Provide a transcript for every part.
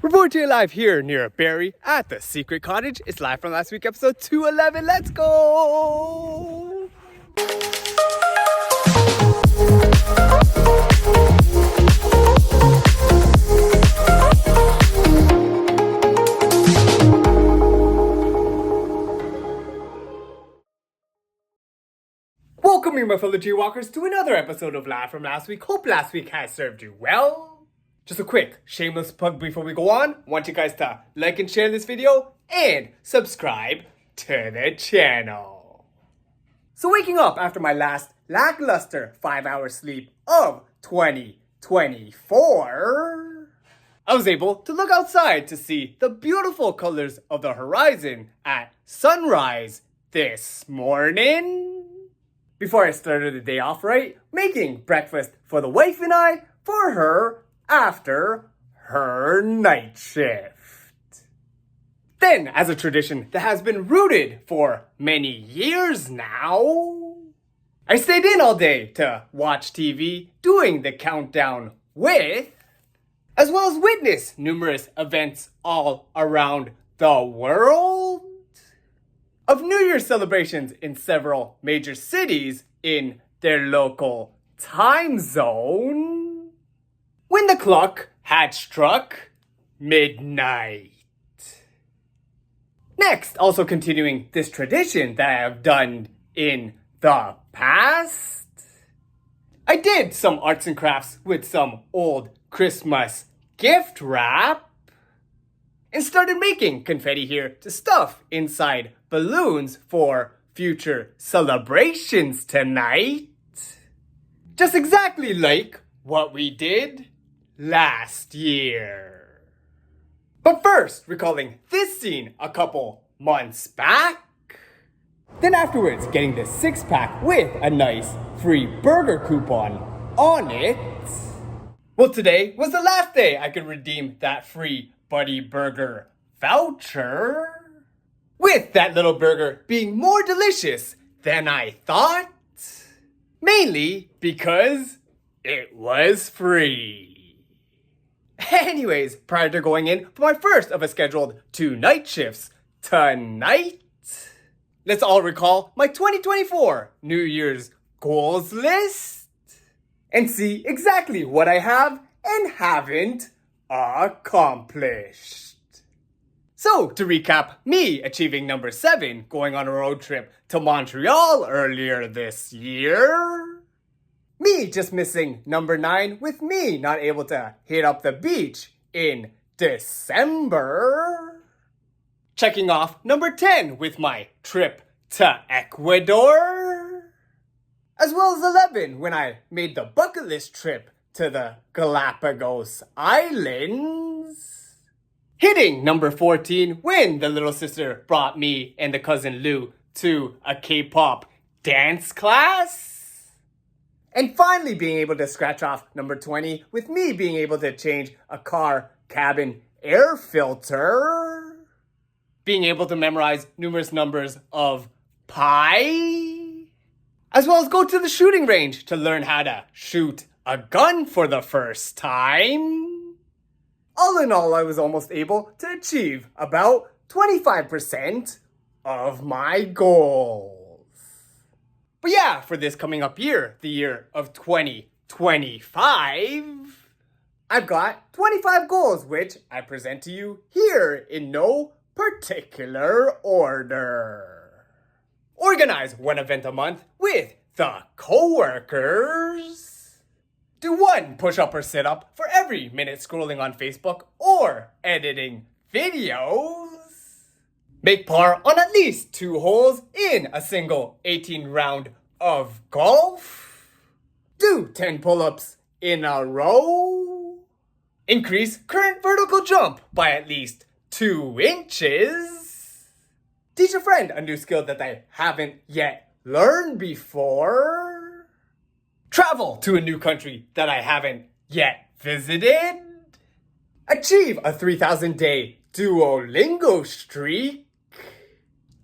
Report to you live here near Barrie at the Secret Cottage. It's live from last week, episode 211. Let's go! Welcome, my fellow JayWalkers, to another episode of Live from Last Week. Hope last week has served you well. Just a quick shameless plug before we go on. Want you guys to like and share this video and subscribe to the channel. So waking up after my last lackluster 5-hour sleep of 2024, I was able to look outside to see the beautiful colors of the horizon at sunrise this morning. Before I started the day off right, making breakfast for the wife and I for her after her night shift. Then, as a tradition that has been rooted for many years now, I stayed in all day to watch TV, doing the countdown with, as well as witness numerous events all around the world, of New Year's celebrations in several major cities in their local time zone, when the clock had struck midnight. Next, also continuing this tradition that I have done in the past, I did some arts and crafts with some old Christmas gift wrap and started making confetti here to stuff inside balloons for future celebrations tonight. Just exactly like what we did last year. But first, recalling this scene a couple months back. Then afterwards, getting the 6-pack with a nice free burger coupon on it. Well, today was the last day I could redeem that free Buddy Burger voucher, with that little burger being more delicious than I thought, mainly because it was free. Anyways, prior to going in for my first of a scheduled 2 night shifts tonight, let's all recall my 2024 New Year's goals list and see exactly what I have and haven't accomplished. So, to recap, me achieving number 7, going on a road trip to Montreal earlier this year. Me just missing number 9 with me not able to hit up the beach in December. Checking off number 10 with my trip to Ecuador. As well as 11 when I made the bucket list trip to the Galapagos Islands. Hitting number 14 when the little sister brought me and the cousin Lou to a K-pop dance class. And finally being able to scratch off number 20 with me being able to change a car cabin air filter. Being able to memorize numerous numbers of pi. As well as go to the shooting range to learn how to shoot a gun for the first time. All in all, I was almost able to achieve about 25% of my goals. But yeah, for this coming up year, the year of 2025, I've got 25 goals, which I present to you here in no particular order. Organize 1 event a month with the coworkers. Do 1 push-up or sit-up for every minute scrolling on Facebook or editing videos. Make par on at least 2 holes in a single 18 round of golf. Do 10 pull-ups in a row. Increase current vertical jump by at least 2 inches. Teach a friend a new skill that they haven't yet learned before. Travel to a new country that I haven't yet visited. Achieve a 3,000-day Duolingo streak.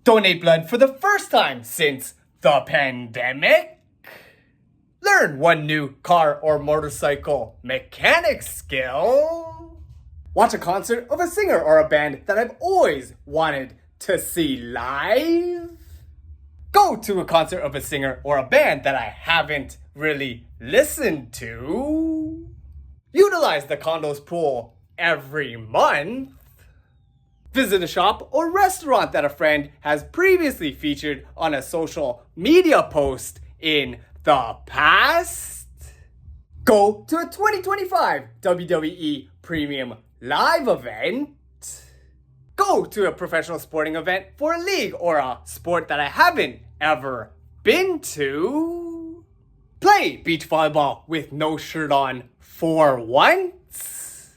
Donate blood for the first time since the pandemic. Learn 1 new car or motorcycle mechanic skill. Watch a concert of a singer or a band that I've always wanted to see live. Go to a concert of a singer or a band that I haven't really listened to. Utilize the condo's pool every month. Visit a shop or restaurant that a friend has previously featured on a social media post in the past. Go to a 2025 WWE Premium Live event. Go to a professional sporting event for a league or a sport that I haven't ever been to. Play beach volleyball with no shirt on for once.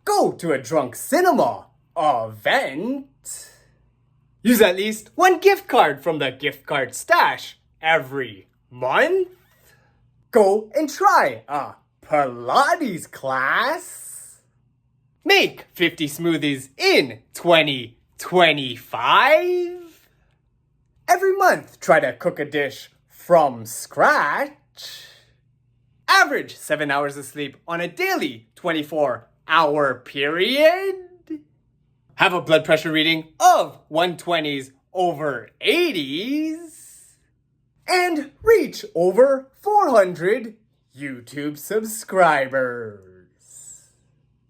Go to a drunk cinema event. Use at least one gift card from the gift card stash every month. Go and try a Pilates class. Make 50 smoothies in 2025. Every month, try to cook a dish from scratch. Average 7 hours of sleep on a daily 24-hour period. Have a blood pressure reading of 120s over 80s. And reach over 400 YouTube subscribers.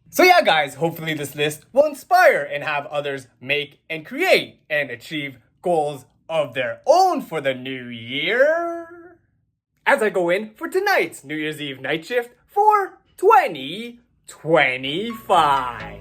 So yeah, guys, hopefully this list will inspire and have others make and create and achieve goals of their own for the new year. As I go in for tonight's New Year's Eve night shift for 2025.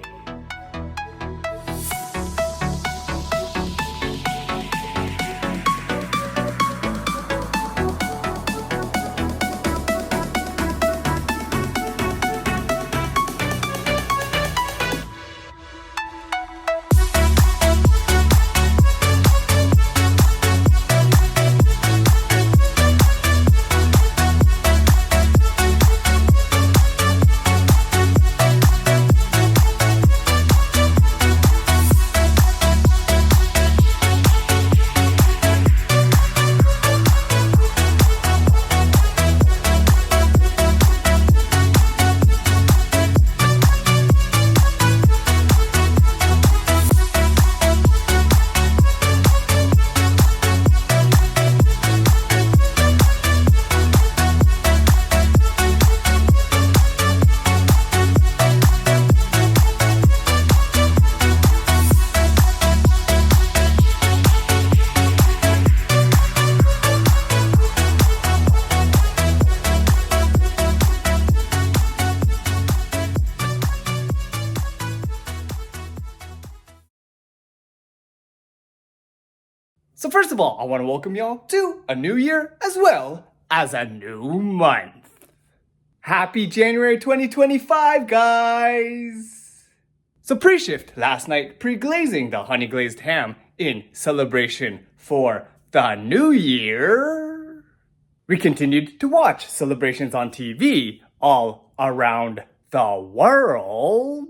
So first of all, I want to welcome y'all to a new year as well as a new month. Happy January 2025, guys! So pre-shift last night, pre-glazing the honey glazed ham in celebration for the new year. We continued to watch celebrations on TV all around the world.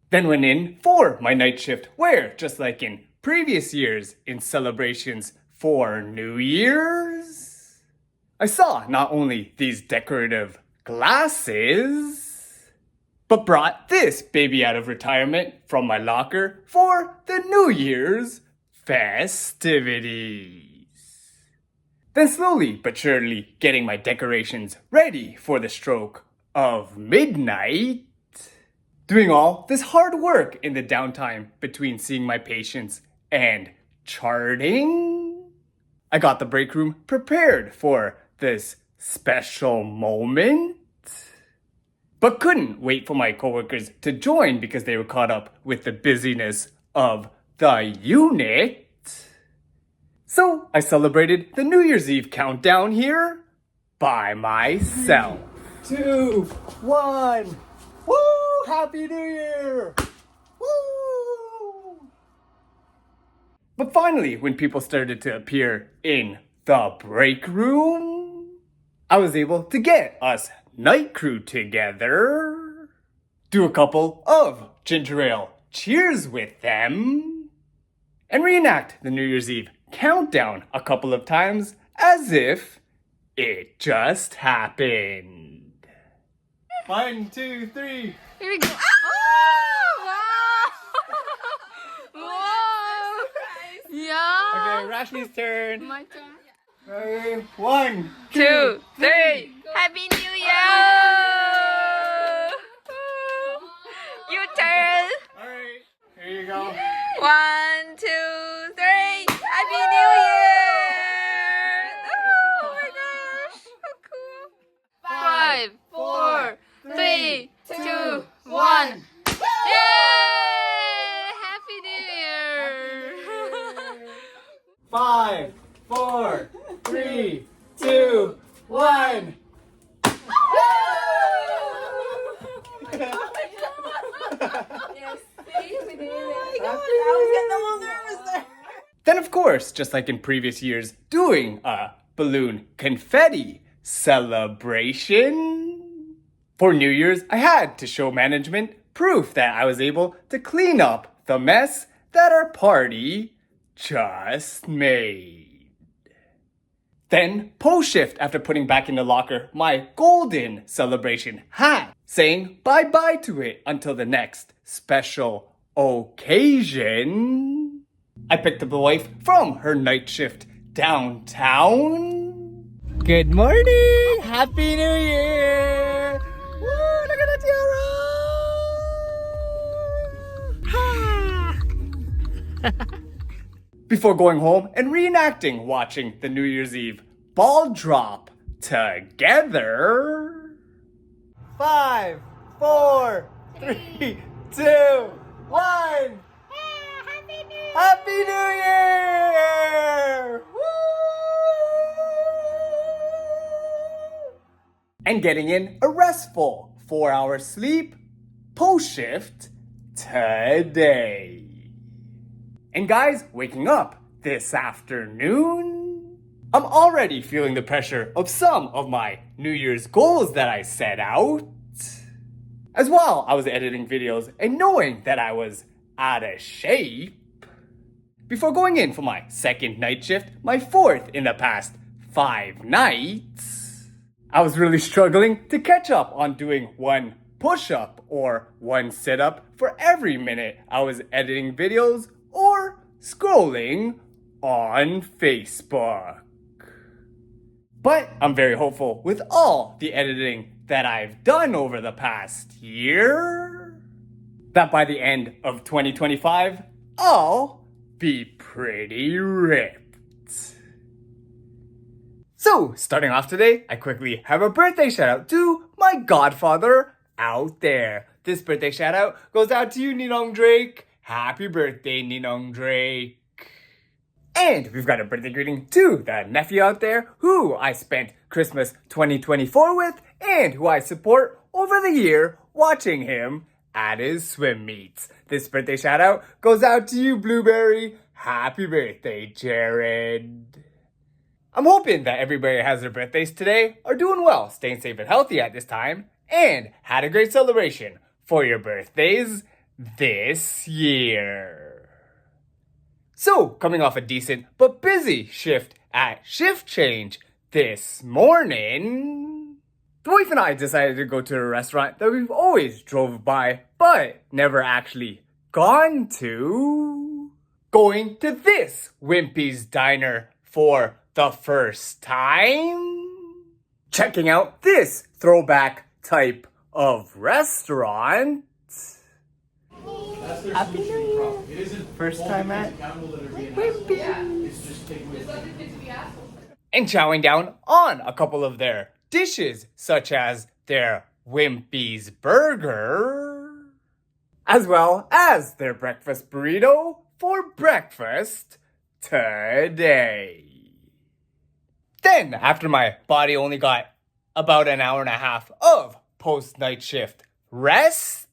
Then went in for my night shift where, just like in previous years in celebrations for New Year's, I saw not only these decorative glasses, but brought this baby out of retirement from my locker for the New Year's festivities. Then slowly but surely getting my decorations ready for the stroke of midnight. Doing all this hard work in the downtime between seeing my patients and charting. I got the break room prepared for this special moment, but couldn't wait for my coworkers to join because they were caught up with the busyness of the unit. So I celebrated the New Year's Eve countdown here by myself. 3, 2, 1. Woo! Happy New Year! Woo! But finally, when people started to appear in the break room, I was able to get us night crew together, do a couple of ginger ale cheers with them, and reenact the New Year's Eve countdown a couple of times as if it just happened. 1, 2, 3. Here we go. Ah! Yeah. Okay, Rashley's turn. My turn. Okay, 1, 2, 3. Happy New Year! Your turn. Alright, here you go. 1, 2, 3. Happy New Year! Oh my gosh, so cool. 5, 4, 3, 2, 1. Yay! Happy New Year! 5, 4, 3, 2, 1. Then, of course, just like in previous years, doing a balloon confetti celebration. For New Year's, I had to show management proof that I was able to clean up the mess that our party just made. Then, post-shift after putting back in the locker my golden celebration hat, saying bye-bye to it until the next special occasion. I picked up the wife from her night shift downtown. Good morning! Happy New Year! Woo, look at the tiara! Before going home and reenacting watching the New Year's Eve ball drop together. 5, 4, 3, 2, 1. Happy New Year! Woo! And getting in a restful 4-hour sleep post-shift today. And guys, waking up this afternoon, I'm already feeling the pressure of some of my New Year's goals that I set out. As well, I was editing videos and knowing that I was out of shape. Before going in for my second night shift, my fourth in the past 5 nights, I was really struggling to catch up on doing 1 push-up or 1 sit-up for every minute I was editing videos or scrolling on Facebook. But I'm very hopeful with all the editing that I've done over the past year, that by the end of 2025, I'll be pretty ripped. So, starting off today, I quickly have a birthday shout out to my godfather out there. This birthday shout out goes out to you, Ninong Drake. Happy birthday, Ninong Drake. And we've got a birthday greeting to the nephew out there who I spent Christmas 2024 with and who I support over the year watching him at his swim meets. This birthday shout out goes out to you, Blueberry. Happy birthday, Jared. I'm hoping that everybody who has their birthdays today are doing well, staying safe and healthy at this time, and had a great celebration for your birthdays this year. So, coming off a decent but busy shift at Shift Change this morning, the wife and I decided to go to a restaurant that we've always drove by but never actually gone to. Going to this Wimpy's Diner for the first time. Checking out this throwback type of restaurant. Happy New Year! First time at Wimpy. And chowing down on a couple of their dishes, such as their Wimpy's Burger, as well as their breakfast burrito for breakfast today. Then, after my body only got about an hour and a half of post-night shift rest,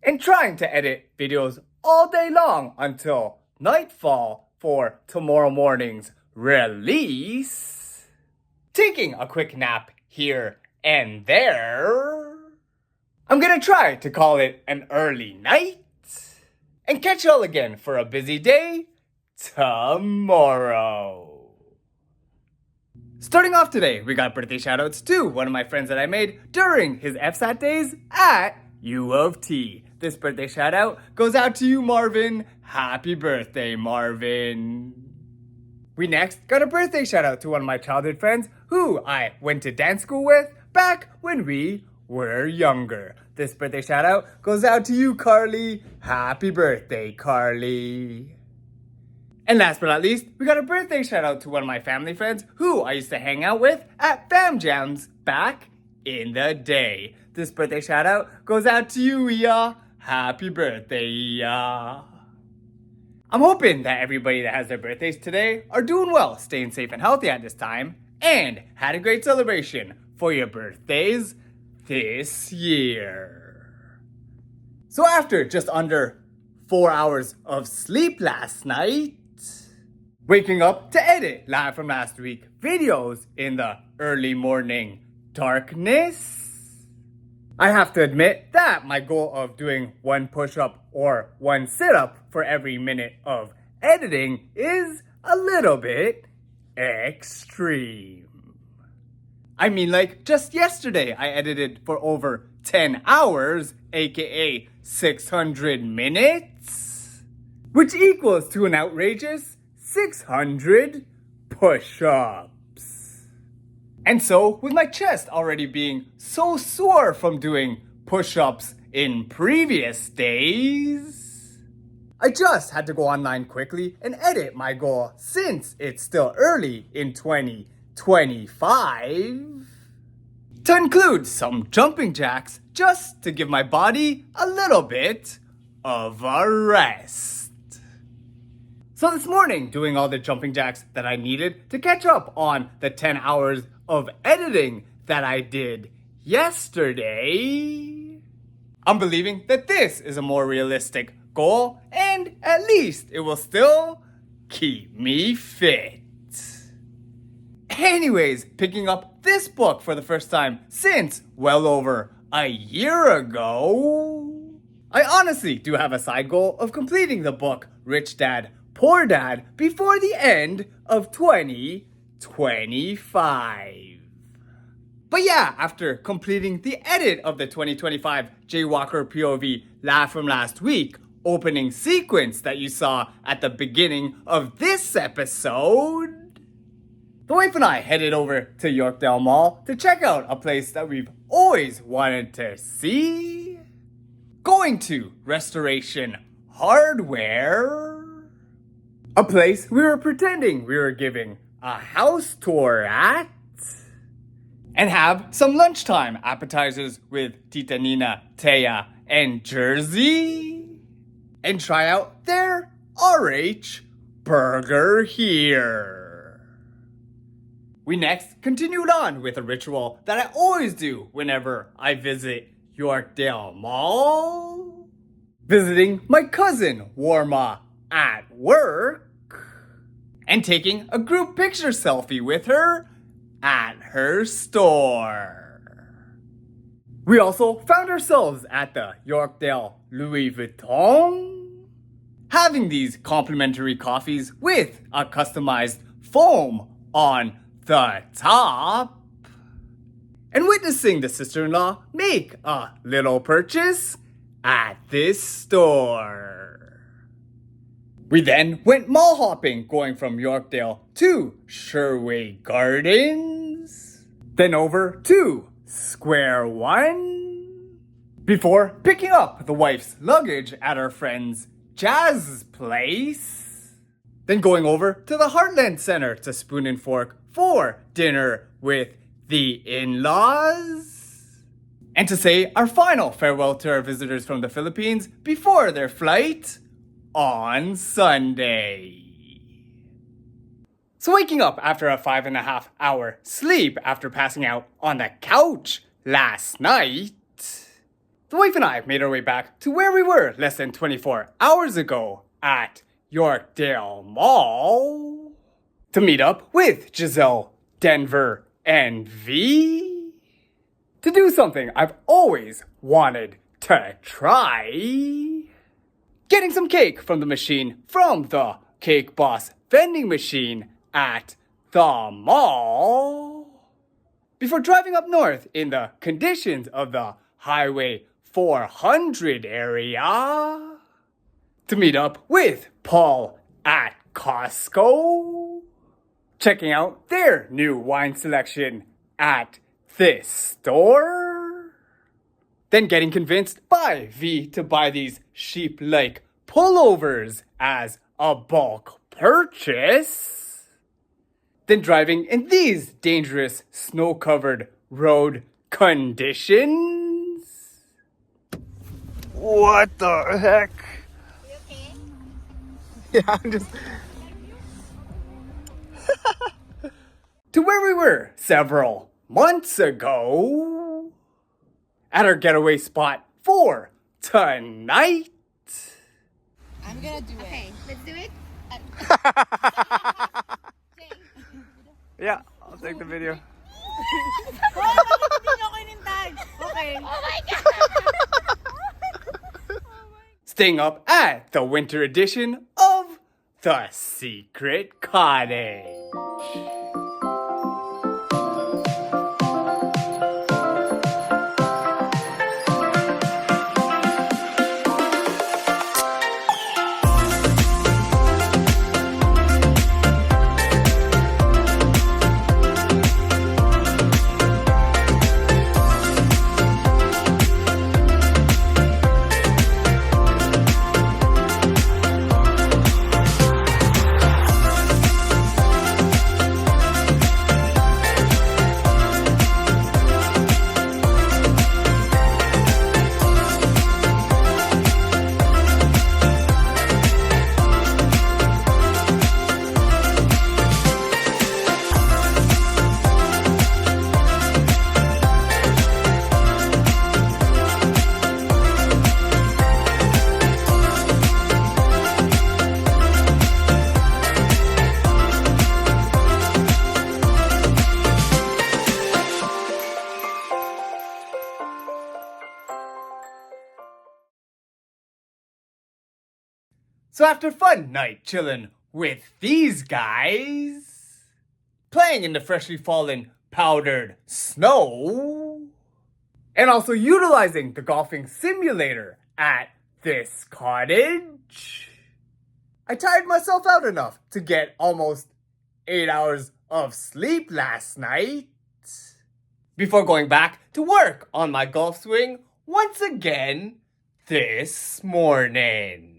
and trying to edit videos all day long until nightfall for tomorrow morning's release, taking a quick nap here and there, I'm gonna try to call it an early night and catch y'all again for a busy day tomorrow. Starting off today, we got birthday shoutouts to one of my friends that I made during his FSAT days at U of T. This birthday shout out goes out to you, Marvin. Happy birthday, Marvin. We next got a birthday shout out to one of my childhood friends who I went to dance school with back when we were younger. This birthday shout out goes out to you, Carly. Happy birthday, Carly. And last but not least, we got a birthday shout out to one of my family friends who I used to hang out with at Fam Jams back in the day. This birthday shout out goes out to you, Ia. Happy birthday, Ia. I'm hoping that everybody that has their birthdays today are doing well, staying safe and healthy at this time, and had a great celebration for your birthdays this year. So after just under 4 hours of sleep last night, waking up to edit live from last week videos in the early morning darkness, I have to admit that my goal of doing one push-up or one sit-up for every minute of editing is a little bit extreme. I mean, like, just yesterday I edited for over 10 hours, aka 600 minutes, which equals to an outrageous 600 push-ups. And so, with my chest already being so sore from doing push-ups in previous days, I just had to go online quickly and edit my goal since it's still early in 2025 to include some jumping jacks just to give my body a little bit of a rest. So this morning, doing all the jumping jacks that I needed to catch up on the 10 hours of editing that I did yesterday, I'm believing that this is a more realistic goal, and at least it will still keep me fit. Anyways, picking up this book for the first time since well over a year ago, I honestly do have a side goal of completing the book Rich Dad, Poor Dad before the end of 2025. But yeah, after completing the edit of the 2025 JayWalkerPOV Live From Last week opening sequence that you saw at the beginning of this episode, the wife and I headed over to Yorkdale Mall to check out a place that we've always wanted to see. Going to Restoration Hardware, a place we were pretending we were giving a house tour at, and have some lunchtime appetizers with Tita Nina, Taya, and Jersey, and try out their RH burger here. We next continued on with a ritual that I always do whenever I visit Yorkdale Mall, visiting my cousin Warma at work, and taking a group picture selfie with her at her store. We also found ourselves at the Yorkdale Louis Vuitton, having these complimentary coffees with a customized foam on the top, and witnessing the sister-in-law make a little purchase at this store. We then went mall hopping, going from Yorkdale to Sherway Gardens, then over to Square One, before picking up the wife's luggage at our friend's Jazz's place, then going over to the Heartland Center to Spoon and Fork for dinner with the in-laws, and to say our final farewell to our visitors from the Philippines before their flight on Sunday. So waking up after a 5.5 hour sleep after passing out on the couch last night, the wife and I made our way back to where we were less than 24 hours ago at Yorkdale Mall to meet up with Giselle, Denver, and V to do something I've always wanted to try. Getting some cake from the machine from the Cake Boss vending machine at the mall before driving up north in the conditions of the Highway 400 area to meet up with Paul at Costco, checking out their new wine selection at this store, then getting convinced by V to buy these sheep-like pullovers as a bulk purchase, then driving in these dangerous snow-covered road conditions. What the heck? You okay? Yeah, I'm just... to where we were several months ago at our getaway spot for tonight. I'm gonna do it. Okay, let's do it. Yeah, I'll take the video. Okay. Oh my god! Staying up at the winter edition of The Secret Cottage. So after fun night chillin' with these guys, playing in the freshly fallen powdered snow, and also utilizing the golfing simulator at this cottage, I tired myself out enough to get almost 8 hours of sleep last night before going back to work on my golf swing once again this morning.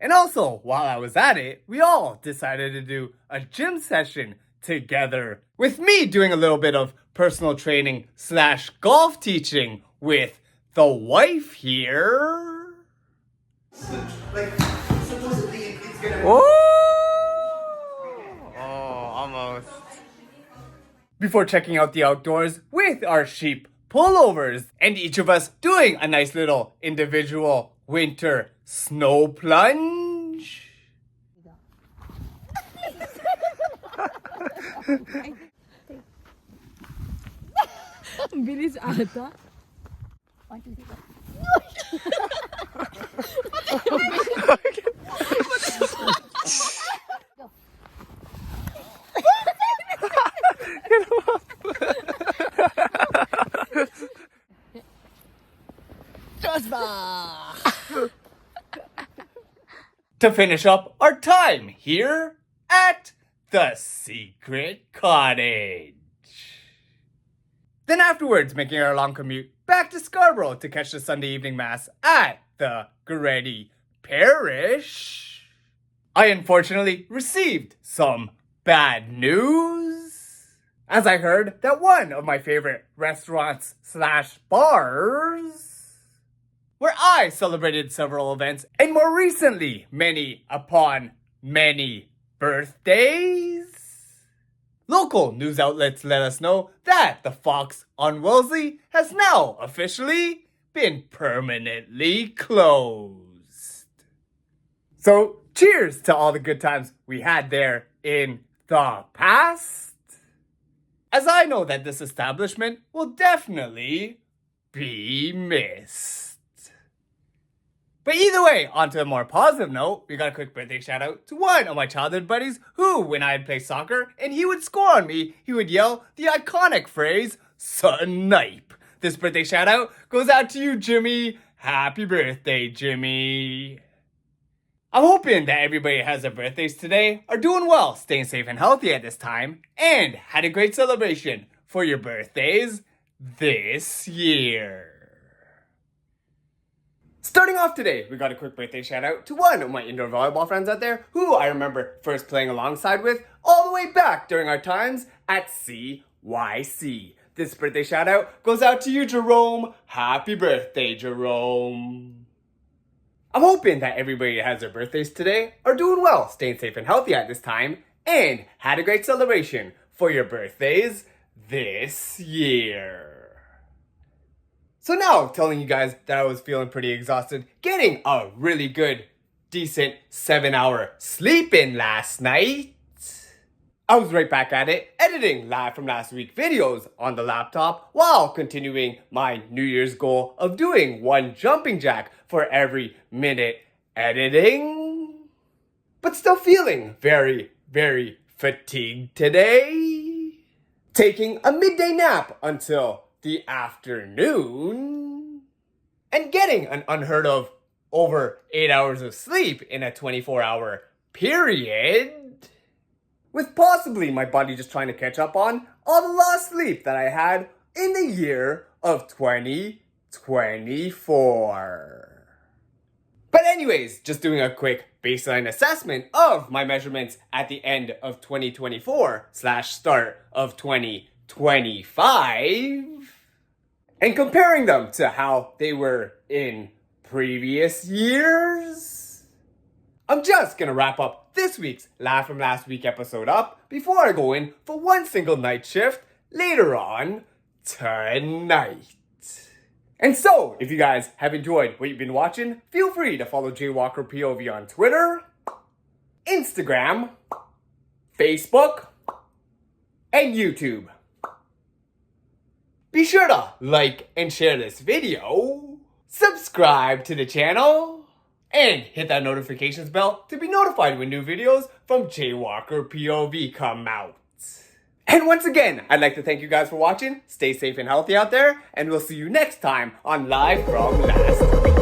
And also, while I was at it, we all decided to do a gym session together, with me doing a little bit of personal training / golf teaching with the wife here. Like, supposedly it's gonna... Oh, almost. Before checking out the outdoors with our sheep pullovers, and each of us doing a nice little individual winter snow plunge. Ang bilis ata. 1, 2, 3, To finish up our time here at the Secret Cottage. Then afterwards, making our long commute back to Scarborough to catch the Sunday evening mass at the Goretti Parish, I unfortunately received some bad news, as I heard that one of my favorite restaurants / bars, where I celebrated several events, and more recently, many upon many birthdays, local news outlets let us know that the Fox on Wellesley has now officially been permanently closed. So, cheers to all the good times we had there in the past, as I know that this establishment will definitely be missed. But either way, on to a more positive note, we got a quick birthday shout out to one of my childhood buddies who, when I'd play soccer and he would score on me, he would yell the iconic phrase, "Snipe." This birthday shout out goes out to you, Jimmy. Happy birthday, Jimmy. I'm hoping that everybody has their birthdays today are doing well, staying safe and healthy at this time, and had a great celebration for your birthdays this year. Starting off today, we got a quick birthday shout out to one of my indoor volleyball friends out there who I remember first playing alongside with all the way back during our times at CYC. This birthday shout out goes out to you, Jerome. Happy birthday, Jerome. I'm hoping that everybody that has their birthdays today are doing well, staying safe and healthy at this time, and had a great celebration for your birthdays this year. So now, telling you guys that I was feeling pretty exhausted, getting a really good, decent 7-hour sleep in last night. I was right back at it, editing live from last week videos on the laptop while continuing my New Year's goal of doing 1 jumping jack for every minute editing. But still feeling very, very fatigued today. Taking a midday nap until the afternoon. And getting an unheard of over 8 hours of sleep in a 24-hour period. With possibly my body just trying to catch up on all the lost sleep that I had in the year of 2024. But anyways, just doing a quick baseline assessment of my measurements at the end of 2024/start of 2025 and comparing them to how they were in previous years. I'm just gonna wrap up this week's Live from Last Week episode up before I go in for one single night shift later on tonight. And so, if you guys have enjoyed what you've been watching, feel free to follow JayWalkerPOV on Twitter, Instagram, Facebook, and YouTube. Be sure to like and share this video, subscribe to the channel, and hit that notifications bell to be notified when new videos from JayWalkerPOV come out. And once again, I'd like to thank you guys for watching. Stay safe and healthy out there, and we'll see you next time on Live from Last Week.